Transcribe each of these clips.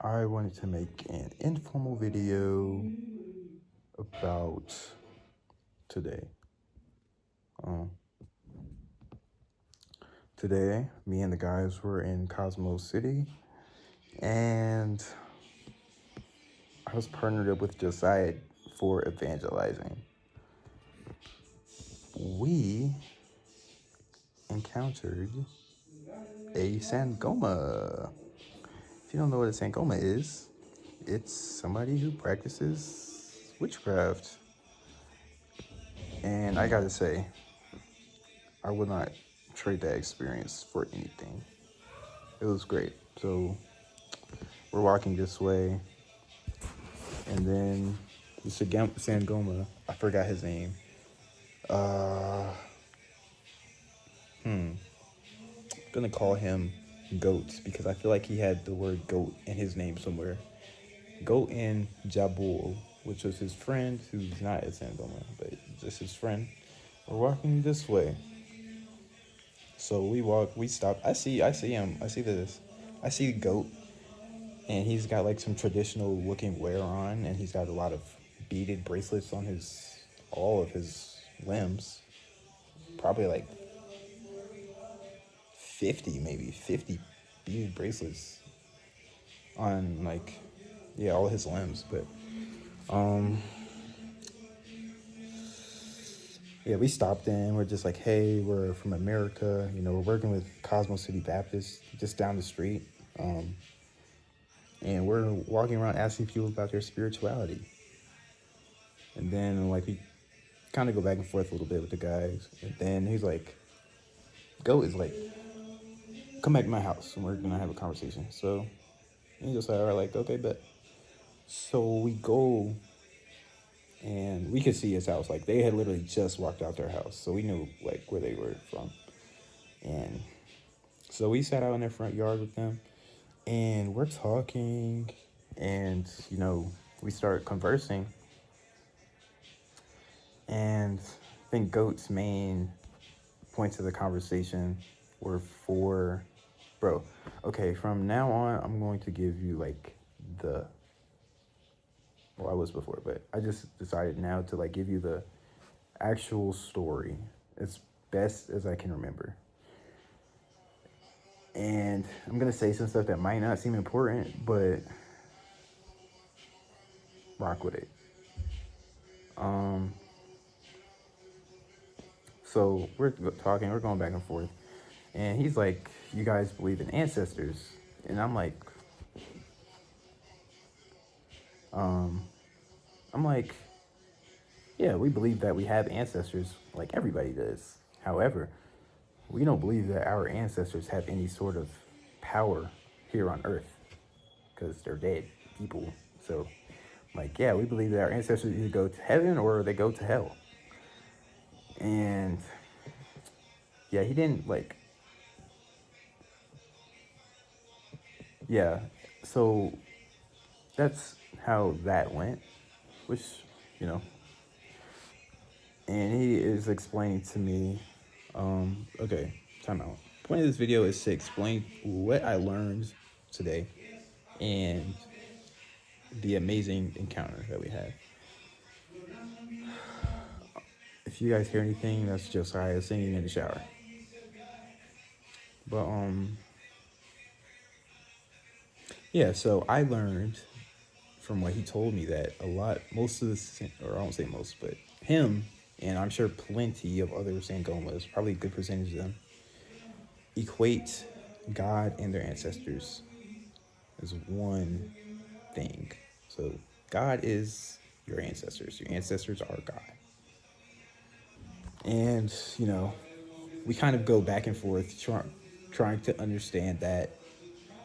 I wanted to make an informal video about today. Um, Today, me and the guys were in Cosmos City, and I was partnered up with Josiah for evangelizing. We encountered a sangoma. If you don't know what a sangoma is, it's somebody who practices witchcraft. And I gotta say, I would not trade that experience for anything. It was great. So we're walking this way, and then the Sangoma, I forgot his name. Uh, Gonna call him Goat because I feel like he had the word goat in his name somewhere. Goat and Jabul, which was his friend, who's not a Sangoma, but just his friend. We're walking this way. So we stop. I see him. I see the goat, and he's got like some traditional looking wear on, and he's got a lot of beaded bracelets on all of his limbs. Probably like 50 beaded bracelets on like, yeah, all his limbs. But um, yeah, we stopped in. We're just like, hey, we're from America. We're working with Cosmos City Baptist just down the street. And we're walking around asking people about their spirituality. And then like we kind of go back and forth a little bit with the guys. And then he's like, Goat is like, come back to my house and we're gonna have a conversation. So he just like, okay, bet. So we go, and we could see his house. Like they had literally just walked out their house, so we knew like where they were from. And so we sat out in their front yard with them, and we're talking, and we start conversing. And I think Goat's main points of the conversation were for, bro, okay, from now on, I'm going to give you like the, well, I was before, but I just decided now to like give you the actual story as best as I can remember. And I'm going to say some stuff that might not seem important, but rock with it. Um, so we're talking, we're going back and forth. And he's like, you guys believe in ancestors? And I'm like, um, I'm like, yeah, we believe that we have ancestors like everybody does. However, we don't believe that our ancestors have any sort of power here on Earth because they're dead people. So, like, yeah, we believe that our ancestors either go to heaven or they go to hell. And yeah, he didn't like, yeah. So that's how that went, which, you know, and he is explaining to me, okay, time out. Point of this video is to explain what I learned today and the amazing encounter that we had. If you guys hear anything, that's Josiah singing in the shower. But yeah. So I learned from what he told me that most of this, or I won't say most, but him, and I'm sure plenty of other Sangomas, probably a good percentage of them, equate God and their ancestors as one thing. So God is your ancestors. Your ancestors are God. And, we kind of go back and forth trying to understand that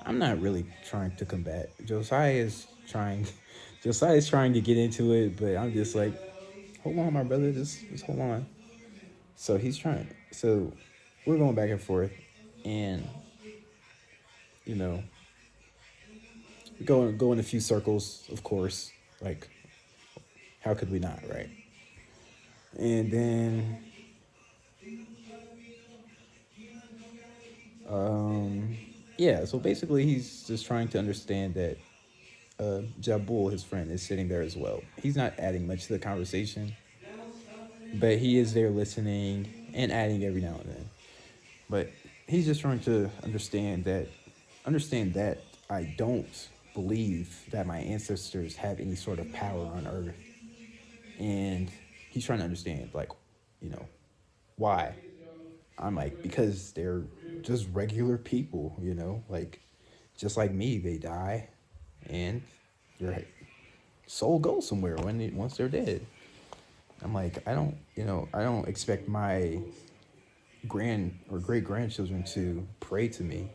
I'm not really trying to combat. Josiah is trying to get into it, but I'm just like, hold on, my brother, just hold on. So he's trying. So we're going back and forth, and you know, go in a few circles, of course. Like, how could we not, right? And then, yeah. So basically, he's just trying to understand that Jabul, his friend, is sitting there as well. He's not adding much to the conversation, but he is there listening and adding every now and then. But he's just trying to understand that I don't believe that my ancestors have any sort of power on Earth, and he's trying to understand, like, you know, why. I'm like, because they're just regular people, like just like me. They die, and their soul goes somewhere once they're dead. I'm like, I don't expect my grand or great grandchildren to pray to me,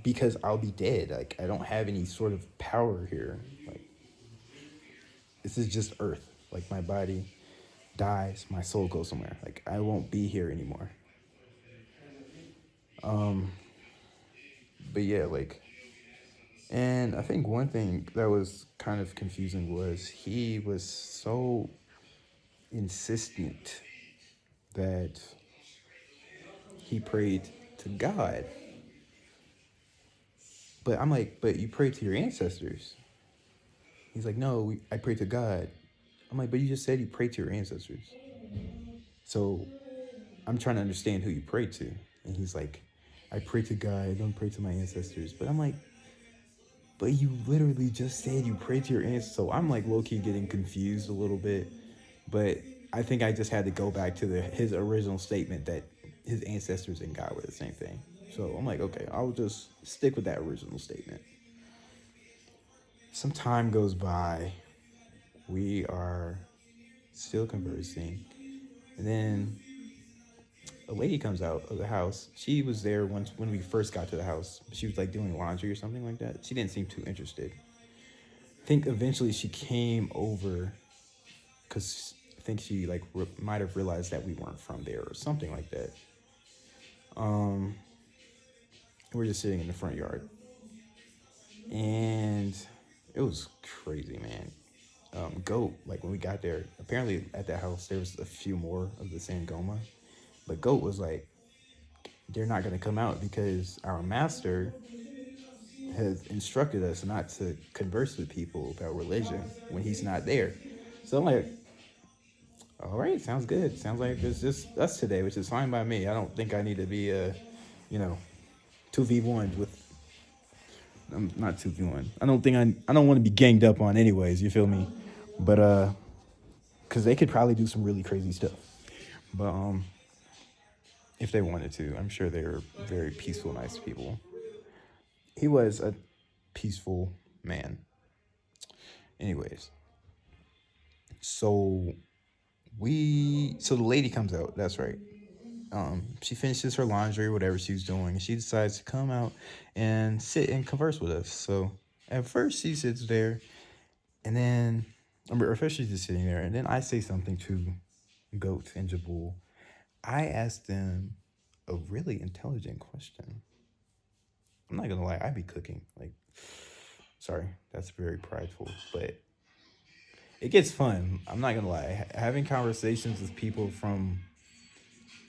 because I'll be dead. Like, I don't have any sort of power here. Like, this is just Earth. Like, my body dies, my soul goes somewhere. Like, I won't be here anymore. But yeah, like, and I think one thing that was kind of confusing was he was so insistent that he prayed to God. But I'm like, but you prayed to your ancestors. He's like, no, I prayed to God. I'm like, but you just said you prayed to your ancestors. So I'm trying to understand who you prayed to. And he's like, I pray to God, I don't pray to my ancestors. But I'm like, but you literally just said you prayed to your ancestors. So I'm like low key getting confused a little bit. But I think I just had to go back to his original statement that his ancestors and God were the same thing. So I'm like, okay, I'll just stick with that original statement. Some time goes by. We are still conversing. And then a lady comes out of the house. She was there once when we first got to the house. She was like doing laundry or something like that. She didn't seem too interested. I think eventually she came over because I think she like might have realized that we weren't from there or something like that. We're just sitting in the front yard, and it was crazy, man. Goat, like when we got there, apparently at that house there was a few more of the sangoma, but Goat was like, they're not going to come out because our master has instructed us not to converse with people about religion when he's not there. So I'm like, all right, sounds good. Sounds like it's just us today, which is fine by me. I don't think I need to be you know, 2v1 with. I'm not 2v1. I don't think I don't want to be ganged up on anyways. You feel me? But because they could probably do some really crazy stuff. But if they wanted to, I'm sure they're very peaceful, nice people. He was a peaceful man. Anyways, so so the lady comes out. That's right. She finishes her laundry, or whatever she was doing, and she decides to come out and sit and converse with us. So at first she sits there, and then, or first she's just sitting there, and then I say something to Goat and Jabul. I asked them a really intelligent question. I'm not gonna lie, I be cooking. Like, sorry, that's very prideful, but it gets fun. I'm not gonna lie. Having conversations with people from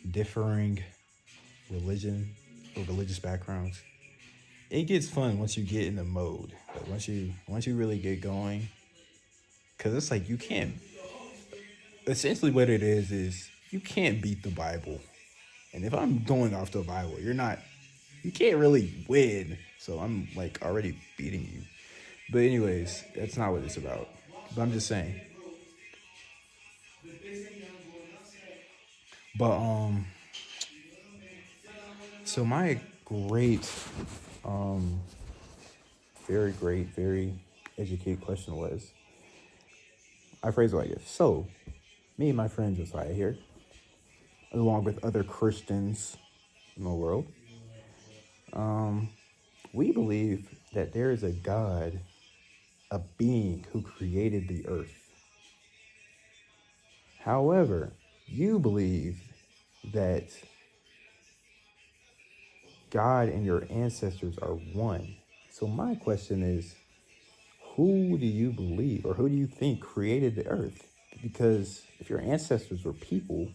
differing religion or religious backgrounds, it gets fun once you get in the mode. Like once you really get going, because it's like you can't. Essentially, what it is you can't beat the Bible. And if I'm going off the Bible, you can't really win. So I'm like already beating you. But anyways, that's not what it's about. But I'm just saying. But so my great, um, very great, very educated question was, I phrased it like this. So, me and my friend Josiah here, along with other Christians in the world, we believe that there is a God, a being who created the earth. However, you believe that God and your ancestors are one. So my question is, who do you believe or who do you think created the earth? Because if your ancestors were people,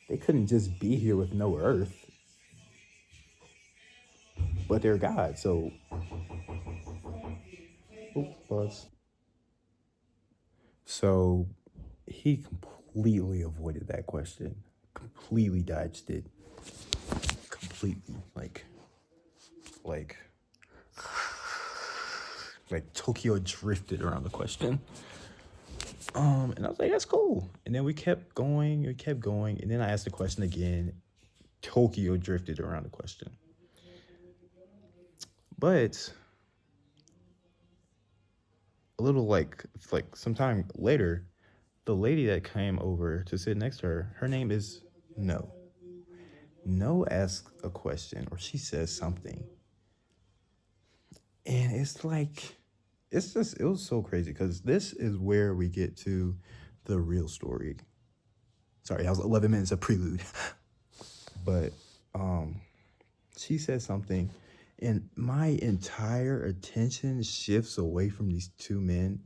they couldn't just be here with no earth, but they're God. So Oh, pause. So he completely avoided that question, completely dodged it, completely like like Tokyo drifted around the question. And I was like, that's cool. And then we kept going, and then I asked the question again. Tokyo drifted around the question. But a little like sometime later, the lady that came over to sit next to her, her name is No. No asks a question or she says something. And it's like it was so crazy because this is where we get to the real story. Sorry, that was 11 minutes of prelude. But she says something, and my entire attention shifts away from these two men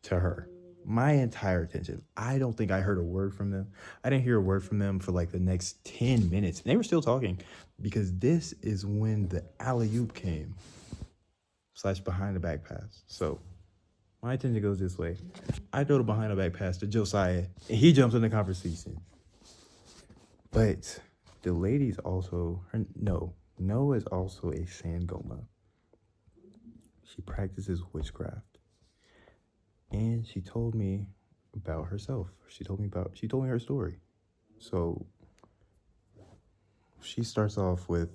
to her. My entire attention. I don't think I heard a word from them. I didn't hear a word from them for like the next 10 minutes. And they were still talking because this is when the alley oop came, slash behind the back pass. So my attention goes this way. I throw the behind the back pass to Josiah, and he jumps in the conversation. But the lady's also, no is also a sangoma. She practices witchcraft. And she told me about herself. She told me her story. So she starts off with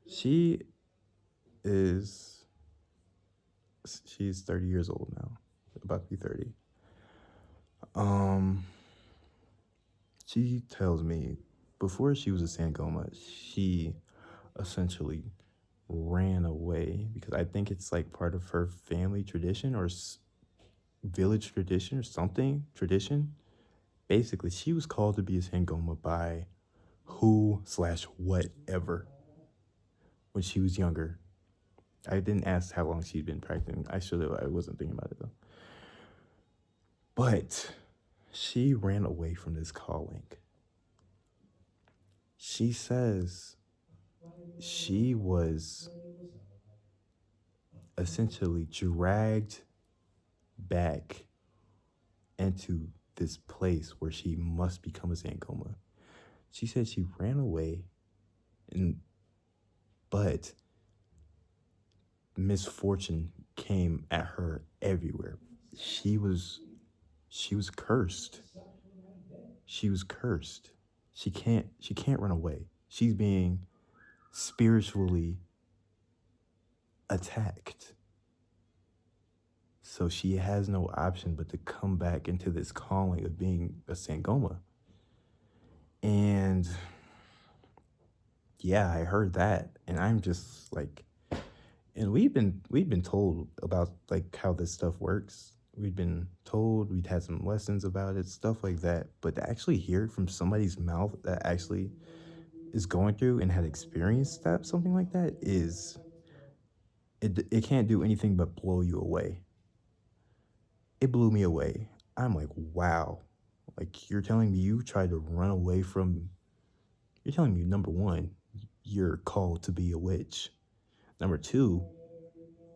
she is she's 30 years old now. About to be 30. She tells me before she was a sangoma, she essentially ran away because I think it's like part of her family tradition or village tradition or something tradition. Basically, she was called to be a sangoma by who slash whatever when she was younger. I didn't ask how long she'd been practicing. I should have. I wasn't thinking about it though. But she ran away from this calling. She says she was essentially dragged back into this place where she must become a sangoma. She said she ran away, but misfortune came at her everywhere. She was cursed. She was cursed. She can't run away. She's being spiritually attacked. So she has no option but to come back into this calling of being a sangoma. And yeah, I heard that, and I'm just like, and we've been told about like how this stuff works. We've been told, we'd had some lessons about it, stuff like that. But to actually hear it from somebody's mouth that actually is going through and had experienced that, something like that, it can't do anything but blow you away. It blew me away. I'm like, wow. Like, you're telling me you tried to run away from, you're telling me, number one, you're called to be a witch. Number two,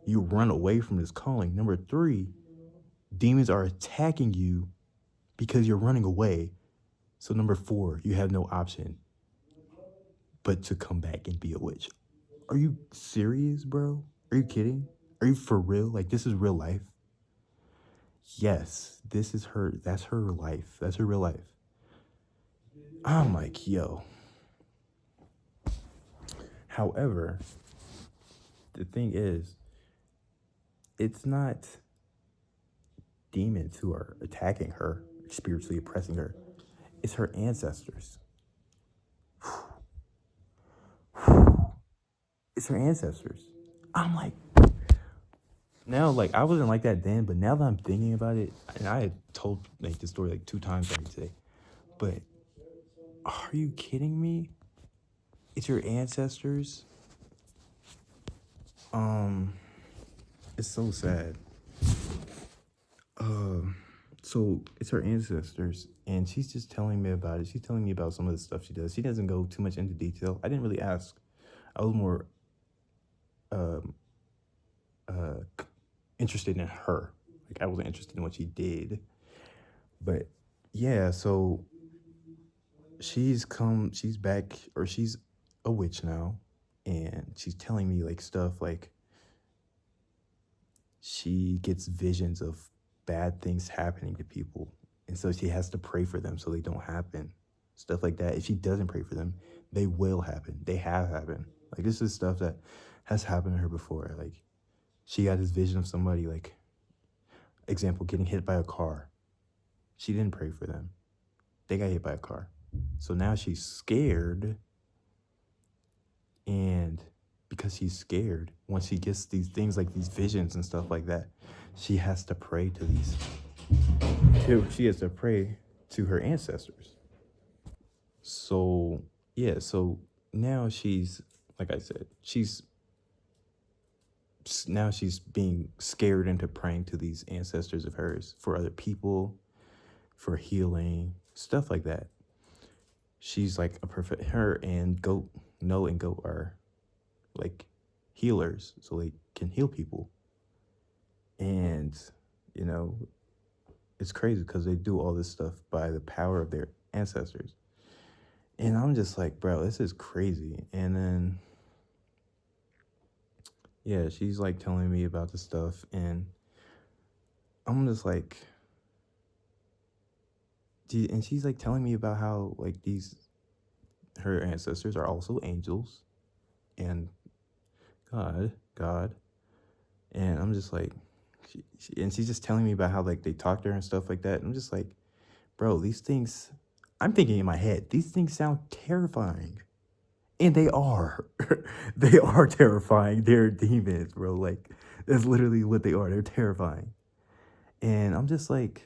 you run away from this calling. Number three, demons are attacking you because you're running away. So number four, you have no option but to come back and be a witch. Are you serious, bro? Are you kidding? Are you for real? Like, this is real life? Yes, this is her. That's her life. That's her real life. I'm like, yo. However, the thing is, it's not demons who are attacking her, spiritually oppressing her. It's her ancestors. It's her ancestors. I'm like, now, like, I wasn't like that then, but now that I'm thinking about it, and I had told like this story like 2 times already today, but are you kidding me? It's your ancestors. It's so sad. So it's her ancestors, and she's just telling me about it. She's telling me about some of the stuff she does. She doesn't go too much into detail. I didn't really ask. I was more um, interested in her. Like I wasn't interested in what she did. But yeah, so she's back, or she's a witch now, and she's telling me like stuff like she gets visions of bad things happening to people, and so she has to pray for them so they don't happen. Stuff like that. If she doesn't pray for them, they will happen. They have happened. Like this is stuff that has happened to her before. Like she got this vision of somebody, like example, getting hit by a car. She didn't pray for them. They got hit by a car. So now she's scared, and because she's scared, once she gets these things like these visions and stuff like that, she has to pray to these. She has to pray to her ancestors. So yeah, so now she's, like I said, she's being scared into praying to these ancestors of hers for other people, for healing, stuff like that. She's like a perfect, her and Goat, No and Goat are like healers, so they can heal people. And, you know, it's crazy because they do all this stuff by the power of their ancestors. And I'm just like, bro, this is crazy. And then, yeah, she's like telling me about the stuff, and I'm just like, and she's like telling me about how like her ancestors are also angels and God. And I'm just like, and she's just telling me about how like they talk to her and stuff like that. And I'm just like, bro, these things, I'm thinking in my head, these things sound terrifying. And they are. They are terrifying. They're demons, bro. Like, that's literally what they are. They're terrifying. And I'm like,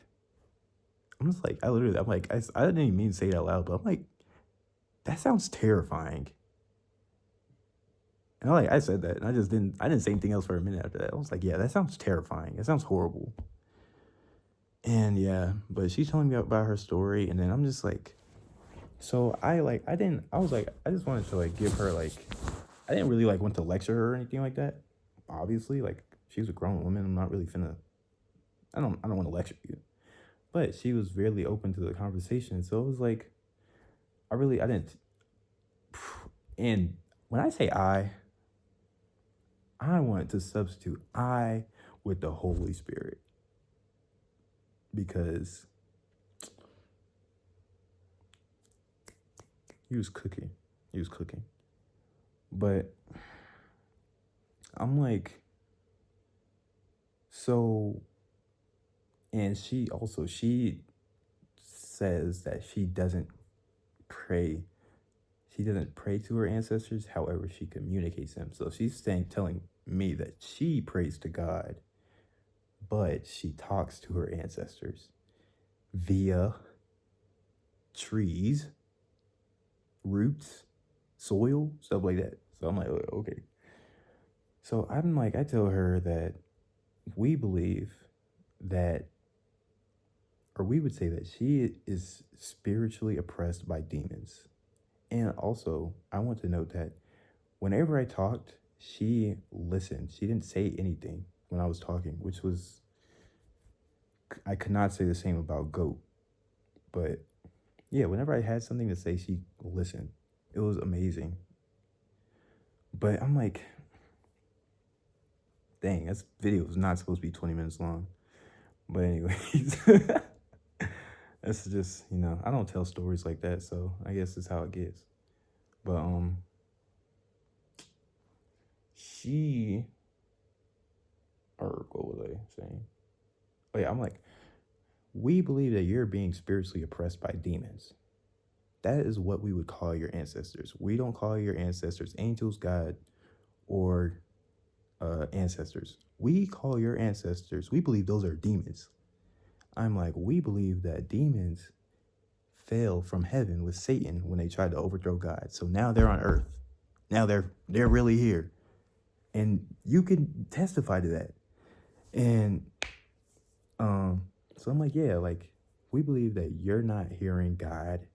I didn't even mean to say it out loud, but I'm like, that sounds terrifying. And I said that, and I didn't say anything else for a minute after that. I was like, yeah, that sounds terrifying. That sounds horrible. And yeah, but she's telling me about her story, and then I'm just like, so I just wanted to like give her like, I didn't really like want to lecture her or anything like that. Obviously, like she's a grown woman. I'm not really finna, I don't want to lecture you. But she was really open to the conversation. So it was like, I didn't. And when I say I wanted to substitute I with the Holy Spirit. Because he was cooking. But I'm like, so, and she says that she doesn't pray to her ancestors. However, she communicates them. So she's telling me that she prays to God, but she talks to her ancestors via trees, roots, soil, stuff like that. So I'm like, okay. So I tell her that we believe that, or we would say that she is spiritually oppressed by demons. And also, I want to note that whenever I talked, she listened. She didn't say anything when I was talking, which was, I could not say the same about Goat. But yeah, whenever I had something to say, she listened. It was amazing. But I'm like, dang, this video is not supposed to be 20 minutes long. But anyways, that's just, I don't tell stories like that, so I guess it's how it gets. But what was I saying? Oh yeah, I'm like, we believe that you're being spiritually oppressed by demons. That is what we would call your ancestors. We don't call your ancestors angels, God, or ancestors. We call your ancestors, we believe those are demons. I'm like, we believe that demons fell from heaven with Satan when they tried to overthrow God. So now they're on earth. Now they're really here. And you can testify to that. And so I'm like, yeah, like we believe that you're not hearing God.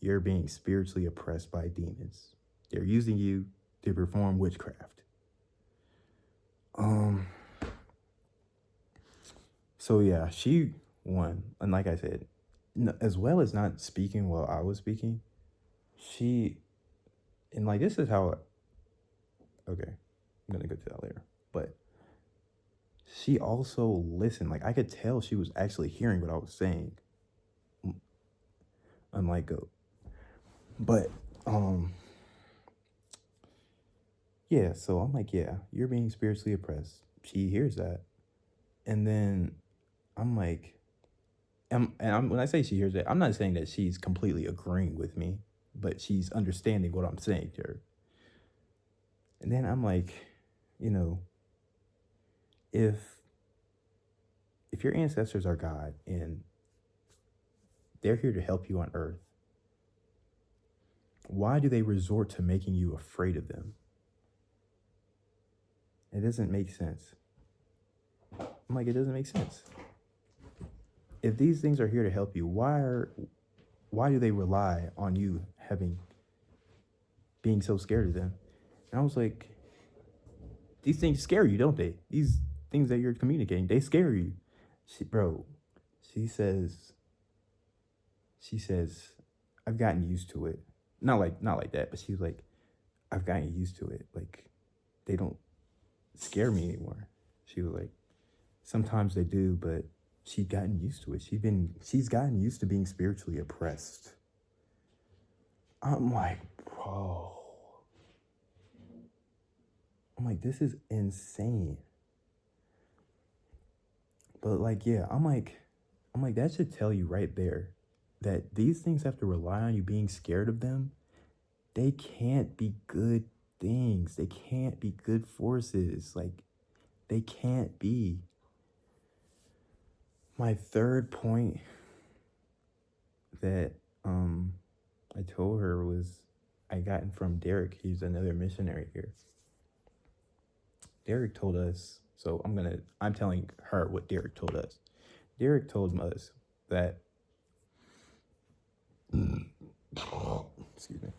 You're being spiritually oppressed by demons. They're using you to perform witchcraft. So yeah, she won, and like I said, as well as not speaking while I was speaking, she and like this is how. Okay, I'm gonna go to that later, but she also listened. Like I could tell she was actually hearing what I was saying, unlike Goat. But yeah. So I'm like, yeah, you're being spiritually oppressed. She hears that, and then I'm like, when I say she hears it, I'm not saying that she's completely agreeing with me, but she's understanding what I'm saying to her. And then I'm like, you know, if your ancestors are God and they're here to help you on earth, why do they resort to making you afraid of them? It doesn't make sense. I'm like, it doesn't make sense. If these things are here to help you, why do they rely on you being so scared of them? And I was like, these things scare you, don't they? These things that you're communicating, they scare you. Bro, she says, I've gotten used to it. Not like that, but she's like, I've gotten used to it. Like, they don't scare me anymore. She was like, sometimes they do, but she'd gotten used to it. She's gotten used to being spiritually oppressed. I'm like, bro. I'm like, this is insane. But like, yeah, I'm like, that should tell you right there that these things have to rely on you being scared of them. They can't be good things. They can't be good forces. Like, they can't be. My third point that I told her was I gotten from Derek. He's another missionary here. Derek told us, so I'm telling her what Derek told us. Derek told us that excuse me.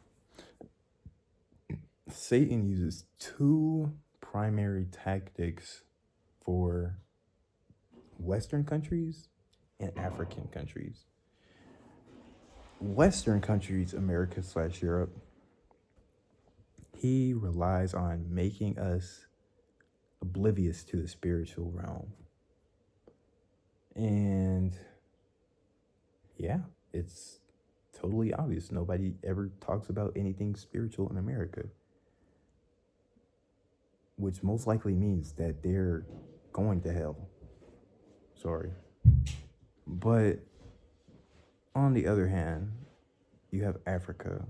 Satan uses two primary tactics for Western countries and African countries. Western countries, America/Europe, he relies on making us oblivious to the spiritual realm. And yeah, it's totally obvious. Nobody ever talks about anything spiritual in America, which most likely means that they're going to hell. Sorry. But on the other hand, you have Africa.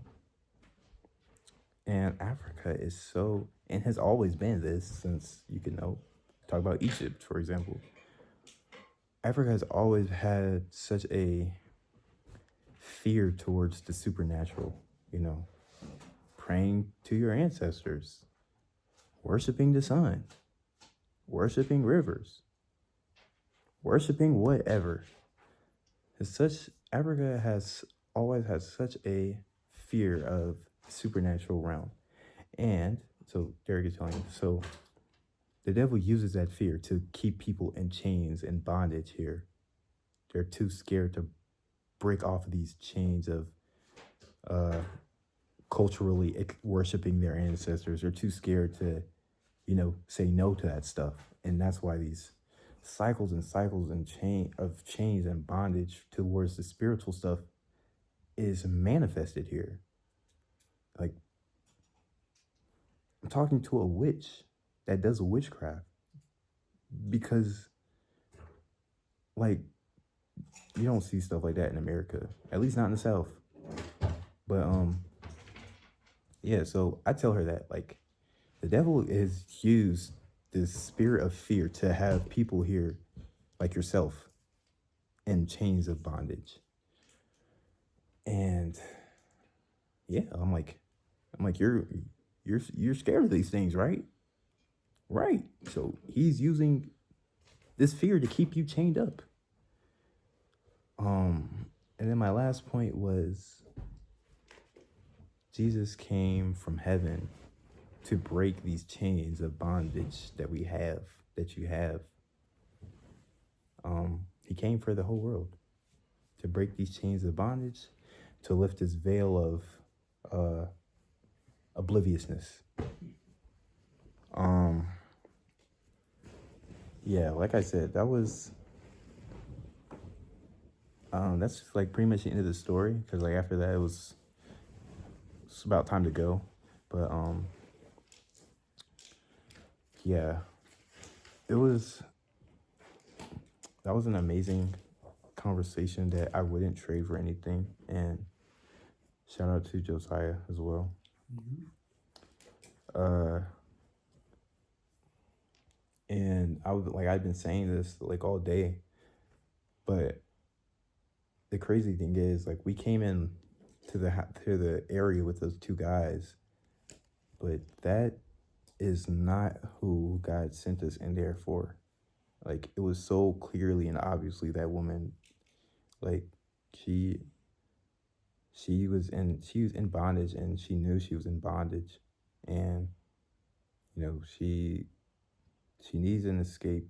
And Africa is so, and has always been this since you can know, talk about Egypt, for example. Africa has always had such a fear towards the supernatural, praying to your ancestors, worshiping the sun, worshiping rivers, worshiping whatever. Africa has always had such a fear of the supernatural realm. And so Derek is telling you, so the devil uses that fear to keep people in chains and bondage here. They're too scared to break off of these chains of culturally worshiping their ancestors. They're too scared to, say no to that stuff. And that's why these cycles and chains and bondage towards the spiritual stuff is manifested here. Like, I'm talking to a witch that does witchcraft because, like, you don't see stuff like that in America, at least not in the South. But yeah, so I tell her that, like, the devil has used this spirit of fear to have people here like yourself in chains of bondage. And yeah, I'm like you're scared of these things, right? Right. So he's using this fear to keep you chained up. And then my last point was Jesus came from heaven to break these chains of bondage that we have, that you have. He came for the whole world to break these chains of bondage, to lift this veil of obliviousness. Yeah, like I said, that's like pretty much the end of the story, because like after that it's about time to go. But yeah, it was that was an amazing conversation that I wouldn't trade for anything. And shout out to Josiah as well. And I've been saying this like all day, but the crazy thing is, like, we came in to the area with those two guys, but that is not who God sent us in there for. Like, it was so clearly and obviously that woman, like, she was in bondage, and she knew she was in bondage, and she needs an escape.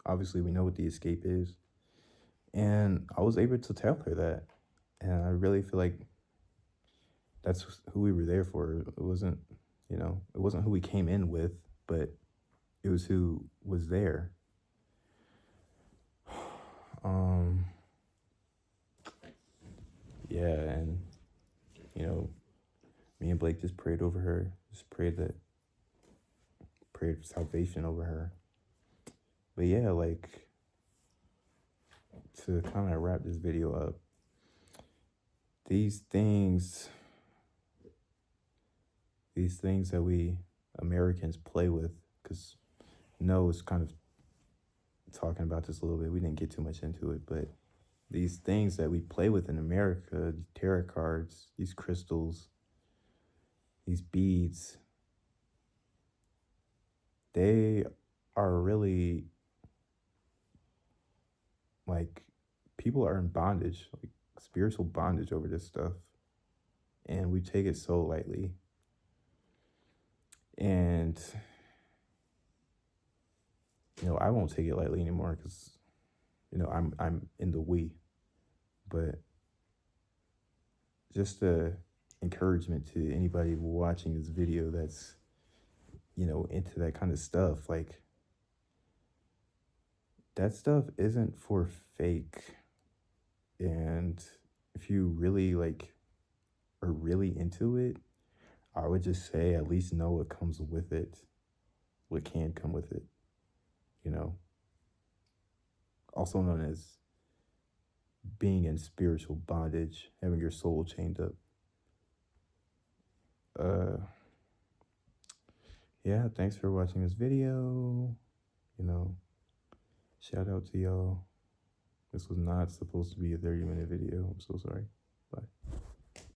Obviously, we know what the escape is, and I was able to tell her that, and I really feel like that's who we were there for. It wasn't who we came in with, but it was who was there. Yeah, and me and Blake just prayed over her, just prayed for salvation over her. But yeah, like, to kind of wrap this video up, these things that we Americans play with, because Noah's kind of talking about this a little bit. We didn't get too much into it, but these things that we play with in America, these tarot cards, these crystals, these beads, they are really, like, people are in bondage, like spiritual bondage over this stuff. And we take it so lightly. And, I won't take it lightly anymore, because, I'm in the we. But just a encouragement to anybody watching this video that's, into that kind of stuff. Like, that stuff isn't for fake. And if you really, like, are really into it, I would just say at least know what comes with it, what can come with it, also known as being in spiritual bondage, having your soul chained up. Yeah, thanks for watching this video. Shout out to y'all. This was not supposed to be a 30-minute video. I'm so sorry. Bye.